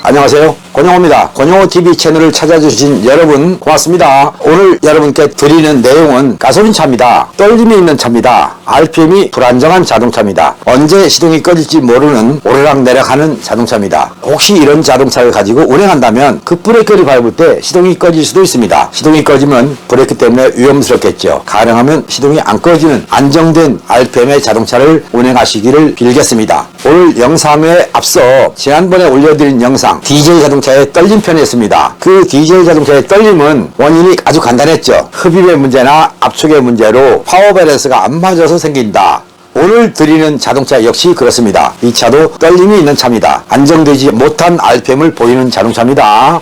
안녕하세요. 권영호입니다. 권영호TV 채널을 찾아주신 여러분 고맙습니다. 오늘 여러분께 드리는 내용은 가솔린 차입니다. 떨림이 있는 차입니다. RPM이 불안정한 자동차입니다. 언제 시동이 꺼질지 모르는 오르락내락하는 자동차입니다. 혹시 이런 자동차를 가지고 운행한다면 급브레이크를 밟을 때 시동이 꺼질 수도 있습니다. 시동이 꺼지면 브레이크 때문에 위험스럽겠죠. 가능하면 시동이 안 꺼지는 안정된 RPM의 자동차를 운행하시기를 빌겠습니다. 오늘 영상에 앞서 지난번에 올려드린 영상 디젤 자동차의 떨림 편이었습니다. 그 디젤 자동차의 떨림은 원인이 아주 간단했죠. 흡입의 문제나 압축의 문제로 파워 밸런스가 안 맞아서 생긴다. 오늘 드리는 자동차 역시 그렇습니다. 이 차도 떨림이 있는 차입니다. 안정되지 못한 RPM을 보이는 자동차입니다.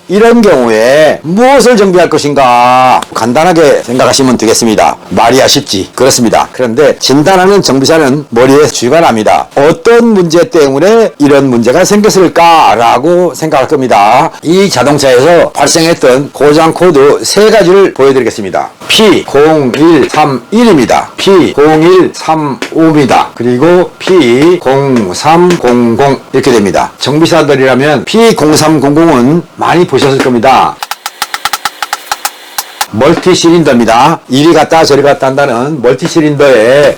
이런 경우에 무엇을 정비할 것인가 간단하게 생각하시면 되겠습니다. 말이야 쉽지. 그렇습니다. 그런데 진단하는 정비사는 머리에 쥐가 납니다. 어떤 문제 때문에 이런 문제가 생겼을까라고 생각할 겁니다. 이 자동차에서 발생했던 고장 코드 세 가지를 보여드리겠습니다. P0131입니다. P0135입니다. 그리고 P0300 이렇게 됩니다. 정비사들이라면 P0300은 많이 보셨을 겁니다. 멀티 실린더입니다. 이리 갔다 저리 갔다 한다는 멀티 실린더에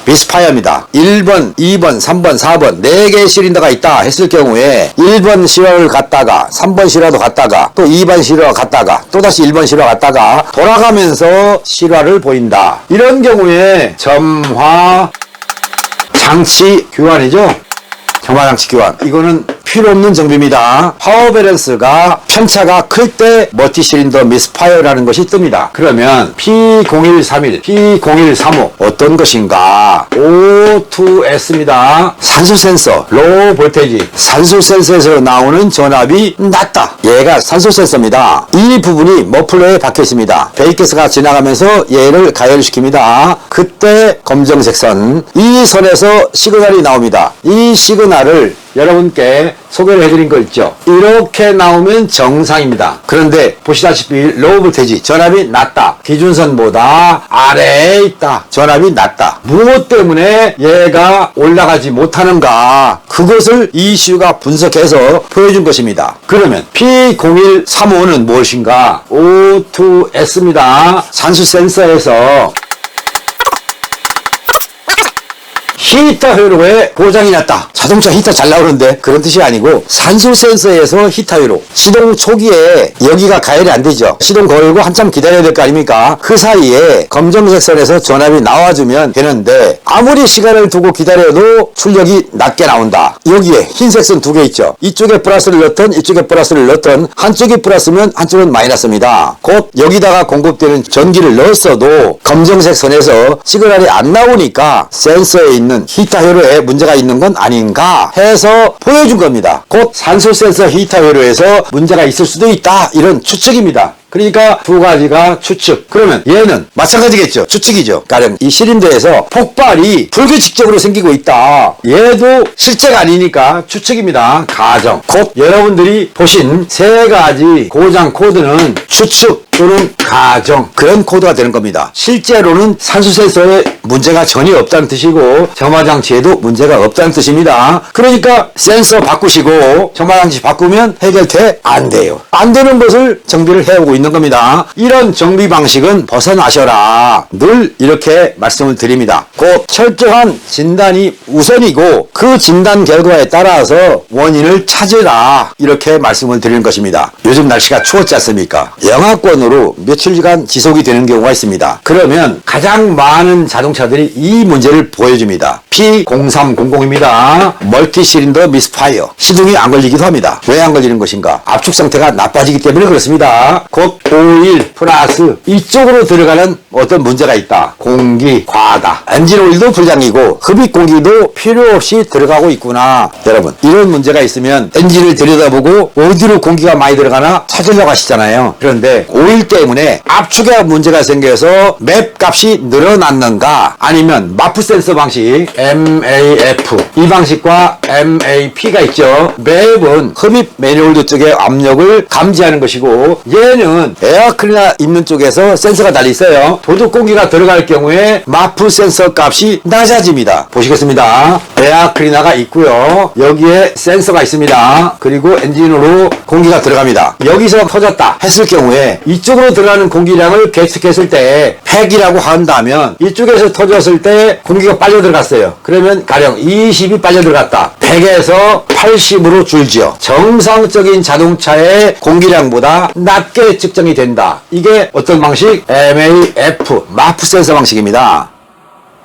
미스파이어입니다. 1번, 2번, 3번, 4번 4개의 실린더가 있다 했을 경우에 1번 실화를 갔다가 3번 실화도 갔다가 또 2번 실화 갔다가 또다시 1번 실화 갔다가 돌아가면서 실화를 보인다. 이런 경우에 점화 장치 교환이죠. 점화장치 교환. 이거는 필요 없는 정비입니다. 파워 밸런스가 편차가 클 때 멀티 실린더 미스파이어라는 것이 뜹니다. 그러면 P0131, P0135 어떤 것인가? O2S입니다. 산소 센서, 로우 볼테이지. 산소 센서에서 나오는 전압이 낮다. 얘가 산소 센서입니다. 이 부분이 머플러에 박혀 있습니다. 배기가스가 지나가면서 얘를 가열시킵니다. 그때 검정색 선, 이 선에서 시그널이 나옵니다. 이 시그널을 여러분께 소개를 해드린 거 있죠. 이렇게 나오면 정상입니다. 그런데 보시다시피 로우 볼테이지 전압이 낮다. 기준선보다 아래에 있다. 전압이 낮다. 무엇 때문에 얘가 올라가지 못하는가? 그것을 이슈가 분석해서 보여준 것입니다. 그러면 P0135는 무엇인가? O2S입니다. 산수 센서에서 히터 회로에 고장이 났다. 자동차 히터 잘 나오는데 그런 뜻이 아니고 산소 센서에서 히터 회로. 시동 초기에 여기가 가열이 안 되죠. 시동 걸고 한참 기다려야 될 거 아닙니까? 그 사이에 검정색 선에서 전압이 나와주면 되는데 아무리 시간을 두고 기다려도 출력이 낮게 나온다. 여기에 흰색 선 2개 있죠. 이쪽에 플러스를 넣던 이쪽에 플러스를 넣던 한쪽이 플러스면 한쪽은 마이너스입니다. 곧 여기다가 공급되는 전기를 넣었어도 검정색 선에서 시그널이 안 나오니까 센서에 있는 히터 회로에 문제가 있는 건 아닌가 해서 보여준 겁니다. 곧 산소 센서 히터 회로에서 문제가 있을 수도 있다. 이런 추측입니다. 그러니까 두 가지가 추측. 그러면 얘는 마찬가지겠죠. 추측이죠. 가령 이 실린더에서 폭발이 불규칙적으로 생기고 있다. 얘도 실제가 아니니까 추측입니다. 가정. 곧 여러분들이 보신 세 가지 고장 코드는 추측 또는 가정, 그런 코드가 되는 겁니다. 실제로는 산소 센서에 문제가 전혀 없다는 뜻이고 점화장치에도 문제가 없다는 뜻입니다. 그러니까 센서 바꾸시고 점화장치 바꾸면 해결돼? 안 돼요. 안 되는 것을 정비를 해오고 있는 겁니다. 이런 정비 방식은 벗어나셔라. 늘 이렇게 말씀을 드립니다. 곧 철저한 진단이 우선이고 그 진단 결과에 따라서 원인을 찾으라. 이렇게 말씀을 드리는 것입니다. 요즘 날씨가 추웠지 않습니까? 영하권으로 며칠간 지속이 되는 경우가 있습니다. 그러면 가장 많은 자동차들이 이 문제를 보여줍니다. P0300입니다. 멀티 실린더 미스파이어. 시동이 안 걸리기도 합니다. 왜 안 걸리는 것인가? 압축 상태가 나빠지기 때문에 그렇습니다. 곧 오일 플러스 이쪽으로 들어가는 어떤 문제가 있다. 공기 과다. 엔진 오일도 불량이고 흡입 공기도 필요 없이 들어가고 있구나. 여러분 이런 문제가 있으면 엔진을 들여다보고 어디로 공기가 많이 들어가나 찾으려고 하시잖아요. 그런데 오일 때문에 압축에 문제가 생겨서 맵 값이 늘어났는가, 아니면 마프 센서 방식 MAF 이 방식과 MAP가 있죠. 맵은 흡입 매니홀드 쪽의 압력을 감지하는 것이고 얘는 보시면은 에어클리너 있는 쪽에서 센서가 달려 있어요. 도둑 공기가 들어갈 경우에 마프 센서 값이 낮아집니다. 보시겠습니다. 에어클리너가 있고요. 여기에 센서가 있습니다. 그리고 엔진으로 공기가 들어갑니다. 여기서 터졌다 했을 경우에 이쪽으로 들어가는 공기량을 계측했을 때 100이라고 한다면 이쪽에서 터졌을 때 공기가 빨려 들어갔어요. 그러면 가령 20이 빨려 들어갔다. 100에서 80으로 줄지요. 정상적인 자동차의 공기량보다 낮게 측정이 된다. 이게 어떤 방식? MAF, 마프 센서 방식입니다.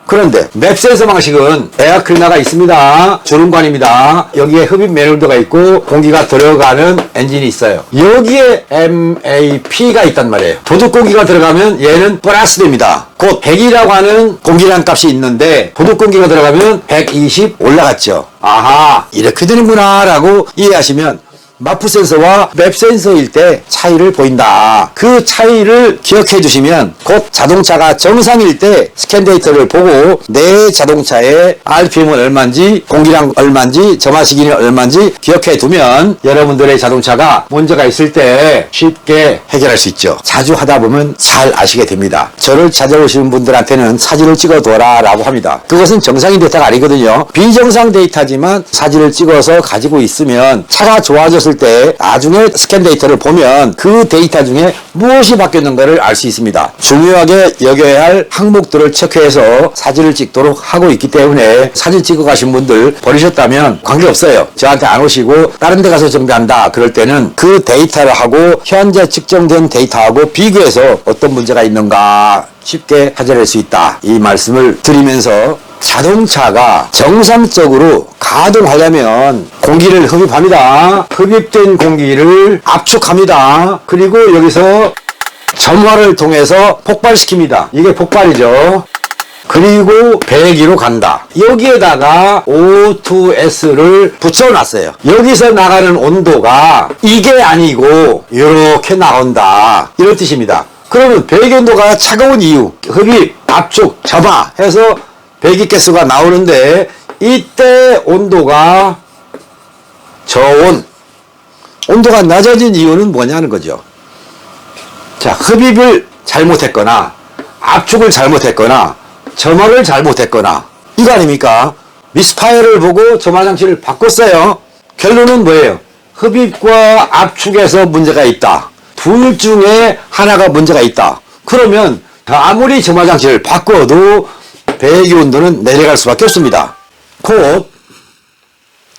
그런데 맵 센서 방식은 에어클리너가 있습니다. 주름관입니다. 여기에 흡입 매뉴얼도가 있고 공기가 들어가는 엔진이 있어요. 여기에 MAP가 있단 말이에요. 도둑 공기가 들어가면 얘는 플러스 됩니다. 곧 100이라고 하는 공기량 값이 있는데 도둑 공기가 들어가면 120 올라갔죠. 아하, 이렇게 되는구나 라고 이해하시면 마프 센서와 맵 센서일 때 차이를 보인다. 그 차이를 기억해 두시면 곧 자동차가 정상일 때 스캔 데이터를 보고 내 자동차의 RPM은 얼마인지 공기량 얼마인지 점화 시기는 얼마인지 기억해 두면 여러분들의 자동차가 문제가 있을 때 쉽게 해결할 수 있죠. 자주 하다 보면 잘 아시게 됩니다. 저를 찾아오시는 분들한테는 사진을 찍어둬라 라고 합니다. 그것은 정상인 데이터가 아니거든요. 비정상 데이터지만 사진을 찍어서 가지고 있으면 차가 좋아졌을 때 나중에 스캔 데이터를 보면 그 데이터 중에 무엇이 바뀌었는가를 알 수 있습니다. 중요하게 여겨야 할 항목들을 체크해서 사진을 찍도록 하고 있기 때문에 사진 찍어 가신 분들 버리셨다면 관계없어요. 저한테 안 오시고 다른 데 가서 정비한다 그럴 때는 그 데이터를 하고 현재 측정된 데이터하고 비교해서 어떤 문제가 있는가 쉽게 찾아낼 수 있다. 이 말씀을 드리면서 자동차가 정상적으로 가동하려면 공기를 흡입합니다. 흡입된 공기를 압축합니다. 그리고 여기서 점화를 통해서 폭발시킵니다. 이게 폭발이죠. 그리고 배기로 간다. 여기에다가 O2S를 붙여놨어요. 여기서 나가는 온도가 이게 아니고 이렇게 나온다. 이런 뜻입니다. 그러면 배기 온도가 차가운 이유, 흡입, 압축, 점화 해서 배기가스가 나오는데 이때 온도가 저온, 온도가 낮아진 이유는 뭐냐는 거죠. 자, 흡입을 잘못했거나 압축을 잘못했거나 점화를 잘못했거나 이거 아닙니까? 미스파이어를 보고 점화 장치를 바꿨어요. 결론은 뭐예요? 흡입과 압축에서 문제가 있다. 둘 중에 하나가 문제가 있다. 그러면 아무리 점화 장치를 바꿔도 배기 온도는 내려갈 수밖에 없습니다. 곧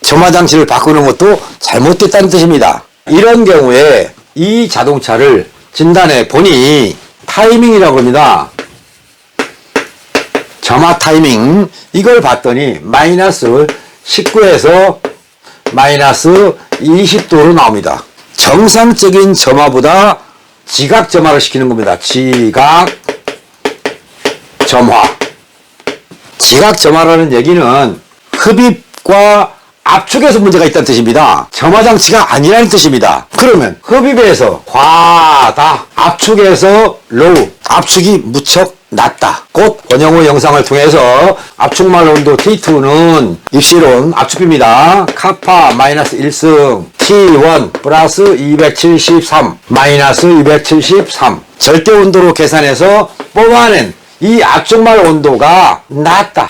점화 장치를 바꾸는 것도 잘못됐다는 뜻입니다. 이런 경우에 이 자동차를 진단해 보니 타이밍이라고 합니다. 점화 타이밍 이걸 봤더니 마이너스 19에서 마이너스 20도로 나옵니다. 정상적인 점화보다 지각 점화를 시키는 겁니다. 지각 점화. 지각 점화라는 얘기는 흡입과 압축에서 문제가 있다는 뜻입니다. 점화 장치가 아니라는 뜻입니다. 그러면 흡입에서 과다, 압축에서 로우, 압축이 무척 낮다. 곧 원영호 영상을 통해서 압축말 온도 T2는 입시론 압축비입니다. 카파 마이너스 1승, T1 플러스 273, 마이너스 273. 절대 온도로 계산해서 뽑아낸 이 압축말 온도가 낮다.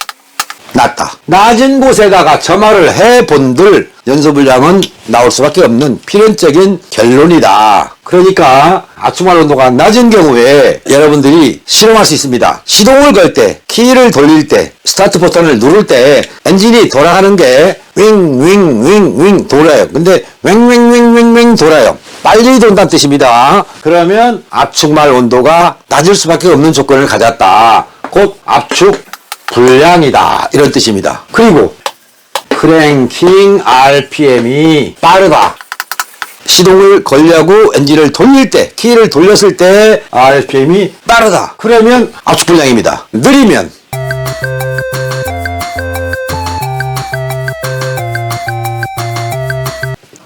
낮은 곳에다가 점화를 해본들 연소분량은 나올 수밖에 없는 필연적인 결론이다. 그러니까 압축말 온도가 낮은 경우에 여러분들이 실험할 수 있습니다. 시동을 걸 때, 키를 돌릴 때, 스타트 버튼을 누를 때 엔진이 돌아가는 게 윙 돌아요. 근데 윙 돌아요. 빨리 돈다는 뜻입니다. 그러면 압축말 온도가 낮을 수밖에 없는 조건을 가졌다. 곧 압축 불량이다. 이런 뜻입니다. 그리고 크랭킹 RPM이 빠르다. 시동을 걸려고 엔진을 돌릴 때, 키를 돌렸을 때 RPM이 빠르다. 그러면 압축 불량입니다. 느리면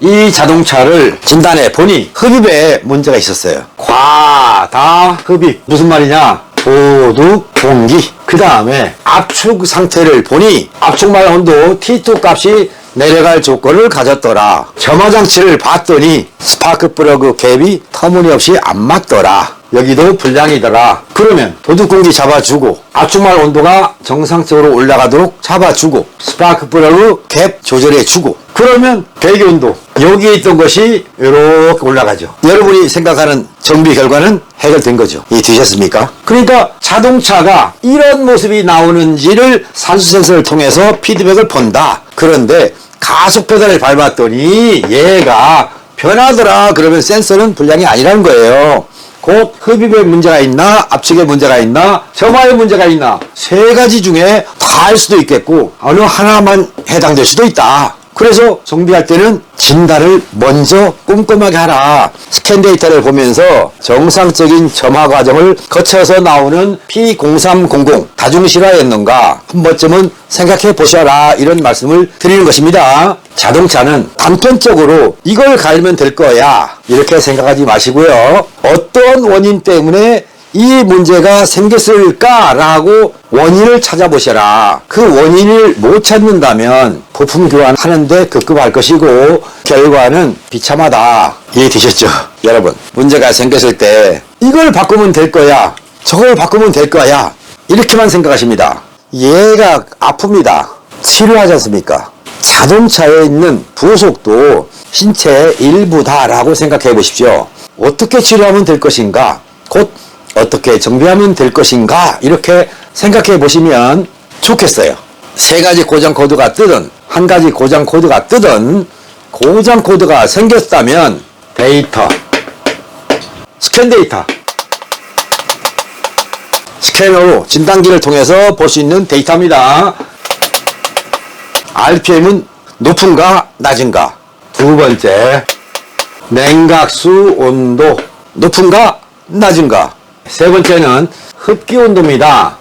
이 자동차를 진단해 보니 흡입에 문제가 있었어요. 과다 흡입. 무슨 말이냐? 도둑 공기. 그 다음에 압축 상태를 보니 압축말 온도 T2 값이 내려갈 조건을 가졌더라. 점화장치를 봤더니 스파크 플러그 갭이 터무니없이 안 맞더라. 여기도 불량이더라. 그러면 도둑 공기 잡아주고 압축말 온도가 정상적으로 올라가도록 잡아주고 스파크 플러그 갭 조절해주고 그러면 배기 온도 여기에 있던 것이 이렇게 올라가죠. 여러분이 생각하는 정비 결과는 해결된 거죠. 이해되셨습니까? 그러니까 자동차가 이런 모습이 나오는지를 산수 센서를 통해서 피드백을 본다. 그런데 가속 페달을 밟았더니 얘가 변하더라. 그러면 센서는 불량이 아니라는 거예요. 곧 흡입에 문제가 있나, 압축에 문제가 있나, 점화에 문제가 있나, 세 가지 중에 다 할 수도 있겠고 어느 하나만 해당될 수도 있다. 그래서 정비할 때는 진단을 먼저 꼼꼼하게 하라. 스캔 데이터를 보면서 정상적인 점화 과정을 거쳐서 나오는 P0300 다중실화였는가 한 번쯤은 생각해 보셔라. 이런 말씀을 드리는 것입니다. 자동차는 단편적으로 이걸 갈면 될 거야 이렇게 생각하지 마시고요. 어떤 원인 때문에 이 문제가 생겼을까라고 원인을 찾아보셔라. 그 원인을 못 찾는다면 부품 교환하는데 급급할 것이고 결과는 비참하다. 이해되셨죠? 여러분, 문제가 생겼을 때 이걸 바꾸면 될 거야, 저걸 바꾸면 될 거야 이렇게만 생각하십니다. 얘가 아픕니다. 치료하지 않습니까? 자동차에 있는 부속도 신체의 일부다라고 생각해 보십시오. 어떻게 치료하면 될 것인가, 곧 어떻게 정비하면 될 것인가 이렇게 생각해 보시면 좋겠어요. 세 가지 고장 코드가 뜨든 한 가지 고장 코드가 뜨든 고장 코드가 생겼다면 데이터, 스캔 데이터, 스캐너로 진단기를 통해서 볼 수 있는 데이터입니다. RPM은 높은가 낮은가. 두 번째, 냉각수 온도 높은가 낮은가. 세 번째는 흡기 온도입니다.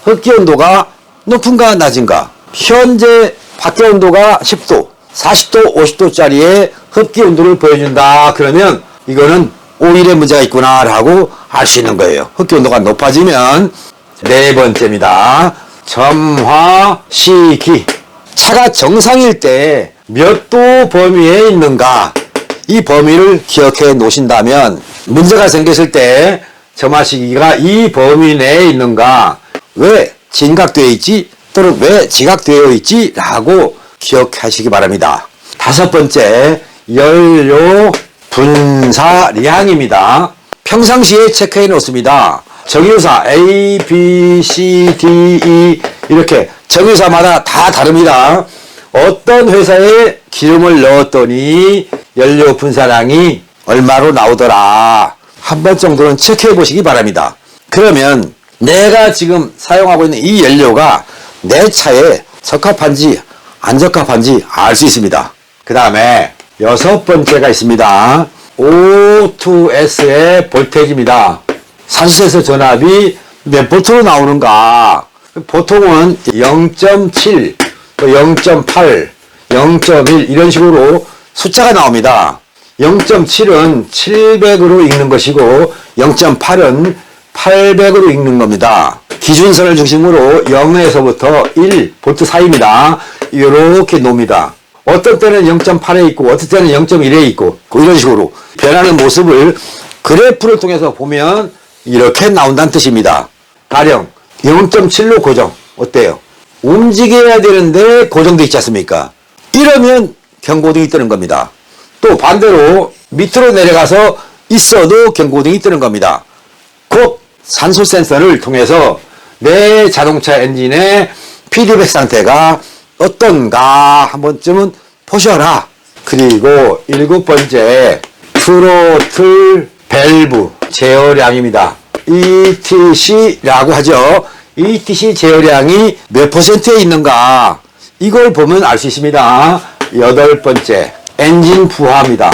흡기 온도가 높은가 낮은가. 현재 밖의 온도가 10도, 40도, 50도짜리의 흡기 온도를 보여준다. 그러면 이거는 오일에 문제가 있구나 라고 알 수 있는 거예요. 흡기 온도가 높아지면. 네 번째입니다. 점화시기. 차가 정상일 때 몇 도 범위에 있는가, 이 범위를 기억해 놓으신다면 문제가 생겼을 때 점화시기가 이 범위 내에 있는가, 왜 진각되어 있지 또는 왜 지각되어 있지 라고 기억하시기 바랍니다. 다섯 번째, 연료 분사량입니다. 평상시에 체크해 놓습니다. 정유사 A, B, C, D, E 이렇게 정유사마다 다 다릅니다. 어떤 회사에 기름을 넣었더니 연료 분사량이 얼마로 나오더라. 한 번 정도는 체크해 보시기 바랍니다. 그러면 내가 지금 사용하고 있는 이 연료가 내 차에 적합한지 안 적합한지 알 수 있습니다. 그 다음에 여섯 번째가 있습니다. O2S의 볼테이지입니다. 산수세서 전압이 몇 볼트로 나오는가. 보통은 0.7, 0.8, 0.1 이런 식으로 숫자가 나옵니다. 0.7은 700으로 읽는 것이고 0.8은 800으로 읽는 겁니다. 기준선을 중심으로 0에서부터 1볼트 사이입니다. 이렇게 놓습니다. 어떤 때는 0.8에 있고 어떤 때는 0.1에 있고 이런 식으로 변하는 모습을 그래프를 통해서 보면 이렇게 나온다는 뜻입니다. 가령 0.7로 고정. 어때요? 움직여야 되는데 고정되어 있지 않습니까? 이러면 경고등이 뜨는 겁니다. 또 반대로 밑으로 내려가서 있어도 경고등이 뜨는 겁니다. 곧 산소 센서를 통해서 내 자동차 엔진의 피드백 상태가 어떤가 한 번쯤은 보셔라. 그리고 일곱 번째, 트로틀 밸브 제어량입니다. ETC라고 하죠. ETC 제어량이 몇 %에 있는가, 이걸 보면 알 수 있습니다. 여덟 번째, 엔진 부하입니다.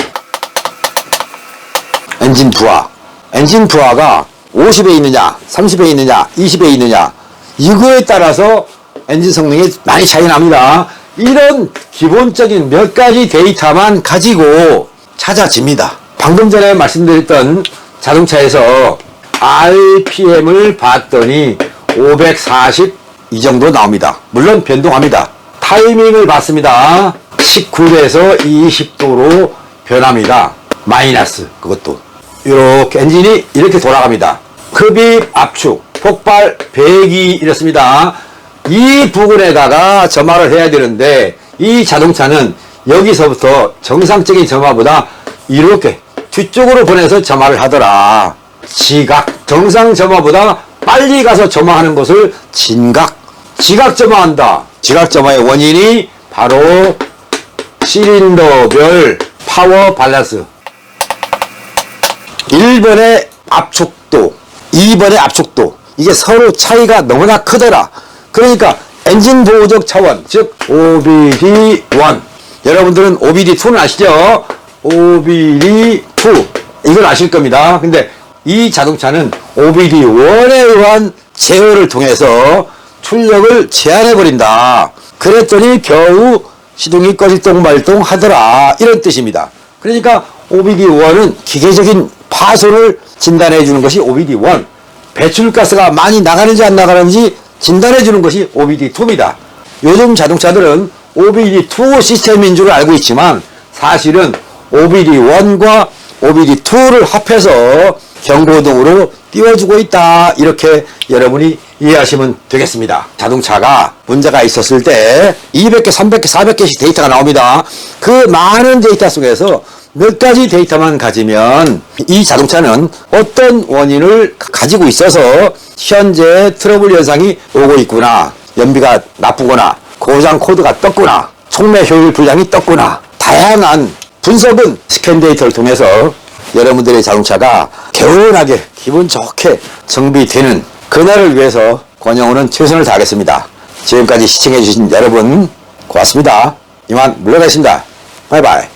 엔진 부하. 엔진 부하가 50에 있느냐, 30에 있느냐, 20에 있느냐, 이거에 따라서 엔진 성능이 많이 차이 납니다. 이런 기본적인 몇 가지 데이터만 가지고 찾아집니다. 방금 전에 말씀드렸던 자동차에서 RPM을 봤더니 540 이 정도 나옵니다. 물론 변동합니다. 타이밍을 봤습니다. 19에서 20도로 변합니다. 마이너스. 그것도 이렇게 엔진이 이렇게 돌아갑니다. 흡입, 압축, 폭발, 배기 이렇습니다. 이 부분에다가 점화를 해야 되는데 이 자동차는 여기서부터 정상적인 점화보다 이렇게 뒤쪽으로 보내서 점화를 하더라. 지각, 정상 점화보다 빨리 가서 점화하는 것을 진각, 지각 점화한다. 지각 점화의 원인이 바로 실린더별 파워 밸런스. 1번의 압축도, 2번의 압축도, 이게 서로 차이가 너무나 크더라. 그러니까 엔진 보호적 차원, 즉 OBD1. 여러분들은 OBD2는 아시죠? OBD2 이걸 아실 겁니다. 근데 이 자동차는 OBD1에 의한 제어를 통해서 출력을 제한해버린다. 그랬더니 겨우 시동이 꺼질동 말동 하더라. 이런 뜻입니다. 그러니까 OBD1은 기계적인 파손을 진단해 주는 것이 OBD1. 배출가스가 많이 나가는지 안 나가는지 진단해 주는 것이 OBD2입니다. 요즘 자동차들은 OBD2 시스템인 줄 알고 있지만 사실은 OBD1과 OBD2를 합해서 경고등으로 띄워주고 있다. 이렇게 여러분이 이해하시면 되겠습니다. 자동차가 문제가 있었을 때 200개, 300개, 400개씩 데이터가 나옵니다. 그 많은 데이터 속에서 몇 가지 데이터만 가지면 이 자동차는 어떤 원인을 가지고 있어서 현재 트러블 현상이 오고 있구나, 연비가 나쁘거나 고장 코드가 떴구나, 촉매 효율 불량이 떴구나, 다양한 분석은 스캔 데이터를 통해서 여러분들의 자동차가 개운하게 기분 좋게 정비되는 그날을 위해서 권영우는 최선을 다하겠습니다. 지금까지 시청해 주신 여러분 고맙습니다. 이만 물러가겠습니다. 바이바이.